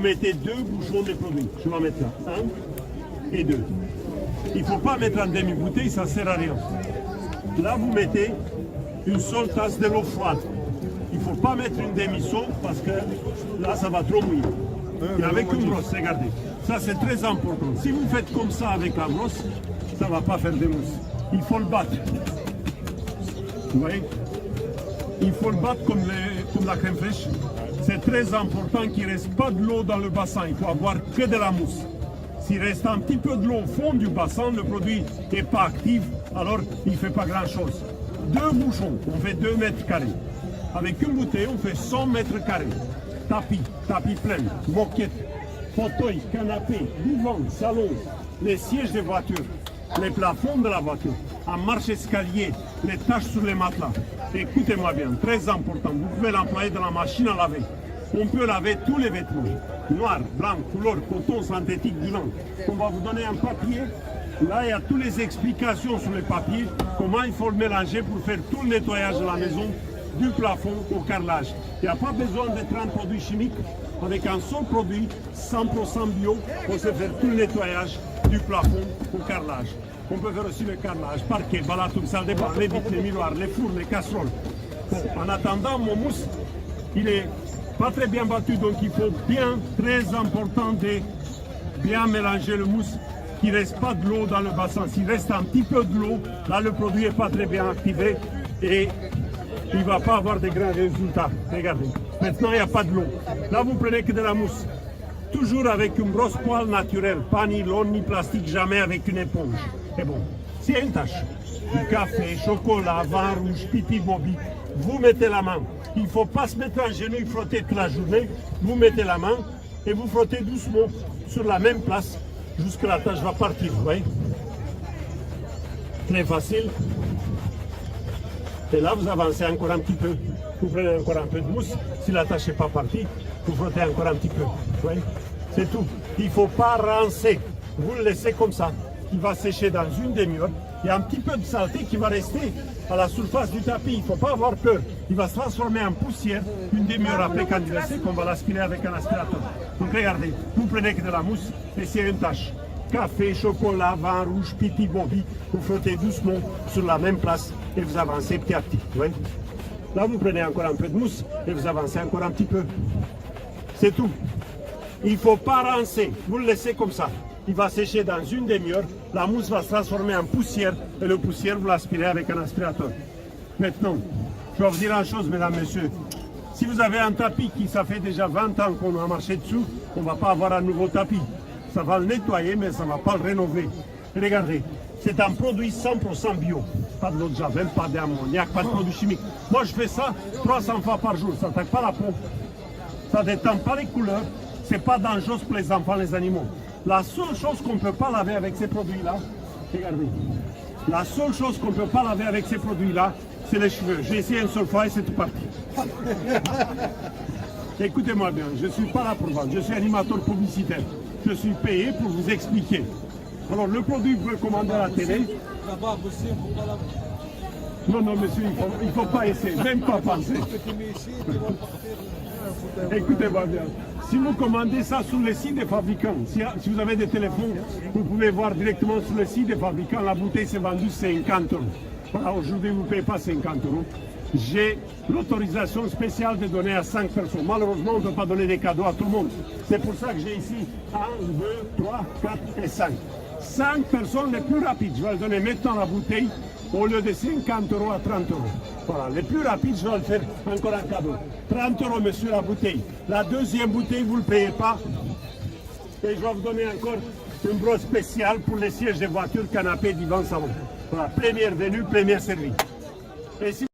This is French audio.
mettez 2 bouchons de produit. Je vais en mettre là. 1 et 2. Il ne faut pas mettre en demi-bouteille, ça ne sert à rien. Là, vous mettez une seule tasse de l'eau froide. Il ne faut pas mettre une demi-seau parce que là, ça va trop mouiller. Et avec une brosse, regardez. Ça, c'est très important. Si vous faites comme ça avec la brosse, ça ne va pas faire de mousse. Il faut le battre. Vous voyez? Il faut le battre comme la crème fraîche. C'est très important qu'il ne reste pas de l'eau dans le bassin. Il faut avoir que de la mousse. S'il reste un petit peu de l'eau au fond du bassin, le produit n'est pas actif, alors il ne fait pas grand-chose. 2 bouchons, on fait 2 mètres carrés. Avec une bouteille, on fait 100 mètres carrés. Tapis plein, moquette, fauteuil, canapé, divan, salon, les sièges de voiture, les plafonds de la voiture, un marche-escalier, les taches sur les matelas. Écoutez-moi bien, très important, vous pouvez l'employer dans la machine à laver. On peut laver tous les vêtements, noir, blanc, couleur, coton, synthétique, du lin. On va vous donner un papier. Là, il y a toutes les explications sur le papier, comment il faut le mélanger pour faire tout le nettoyage de la maison, du plafond au carrelage. Il n'y a pas besoin d'être un produit chimique. Avec un seul produit, 100% bio, on sait faire tout le nettoyage du plafond au carrelage. On peut faire aussi le carrelage, parquet, balatoum, salle de bain, les vitres, les miroirs, les fours, les casseroles. Bon, en attendant, mon mousse, il est pas très bien battu, donc il faut bien, très important de bien mélanger le mousse, qu'il ne reste pas de l'eau dans le bassin. S'il reste un petit peu de l'eau, là le produit n'est pas très bien activé et il ne va pas avoir de grands résultats. Regardez, maintenant il n'y a pas de l'eau. Là vous prenez que de la mousse. Toujours avec une brosse poêle naturelle, pas nylon ni plastique, jamais avec une éponge. Et bon, s'il y a une tache, du café, chocolat, vin rouge, pipi bobi, vous mettez la main. Il ne faut pas se mettre à genoux et frotter toute la journée. Vous mettez la main et vous frottez doucement sur la même place jusqu'à la tache va partir. Vous voyez? Très facile. Et là, vous avancez encore un petit peu. Vous prenez encore un peu de mousse. Si la tache n'est pas partie, vous frottez encore un petit peu. Vous voyez? C'est tout. Il ne faut pas rincer. Vous le laissez comme ça. Il va sécher dans une demi-heure. Il y a un petit peu de saleté qui va rester à la surface du tapis. Il ne faut pas avoir peur. Il va se transformer en poussière une demi-heure après quand il est sec. On va l'aspirer avec un aspirateur. Donc regardez, vous prenez que de la mousse et c'est une tache. Café, chocolat, vin rouge, pipi, bobi. Vous frottez doucement sur la même place et vous avancez petit à petit. Vous voyez? Là, vous prenez encore un peu de mousse et vous avancez encore un petit peu. C'est tout. Il ne faut pas rincer. Vous le laissez comme ça. Il va sécher dans une demi-heure, la mousse va se transformer en poussière et le poussière, vous l'aspirez avec un aspirateur. Maintenant, je vais vous dire une chose, mesdames, messieurs. Si vous avez un tapis qui, ça fait déjà 20 ans qu'on a marché dessous, on ne va pas avoir un nouveau tapis. Ça va le nettoyer, mais ça ne va pas le rénover. Et regardez, c'est un produit 100% bio. Pas de l'eau de javel, pas d'ammoniac, pas de produits chimiques. Moi, je fais ça 300 fois par jour. Ça n'attaque pas la peau. Ça ne détend pas les couleurs. Ce n'est pas dangereux pour les enfants, les animaux. La seule chose qu'on ne peut pas laver avec ces produits-là, regardez, la seule chose qu'on ne peut pas laver avec ces produits-là, c'est les cheveux. J'ai essayé une seule fois et c'est tout parti. Écoutez-moi bien, je ne suis pas là pour vendre, je suis animateur publicitaire. Je suis payé pour vous expliquer. Alors le produit, vous pouvez commander à la télé. Non, non, monsieur, il ne faut pas essayer, même pas penser. Écoutez-moi bien. Si vous commandez ça sur le site des fabricants, si vous avez des téléphones, vous pouvez voir directement sur le site des fabricants, la bouteille s'est vendue 50 €. Voilà, aujourd'hui, vous ne payez pas 50 €. J'ai l'autorisation spéciale de donner à 5 personnes. Malheureusement, on ne peut pas donner des cadeaux à tout le monde. C'est pour ça que j'ai ici 1, 2, 3, 4 et 5. 5 personnes les plus rapides. Je vais le donner maintenant la bouteille au lieu de 50 € à 30 €. Voilà, les plus rapides, je vais le faire encore un cadeau. 30 € monsieur la bouteille. La deuxième bouteille, vous ne le payez pas. Et je vais vous donner encore une brosse spéciale pour les sièges de voiture, canapé, divan, salon. Voilà, première venue, première servie. Et si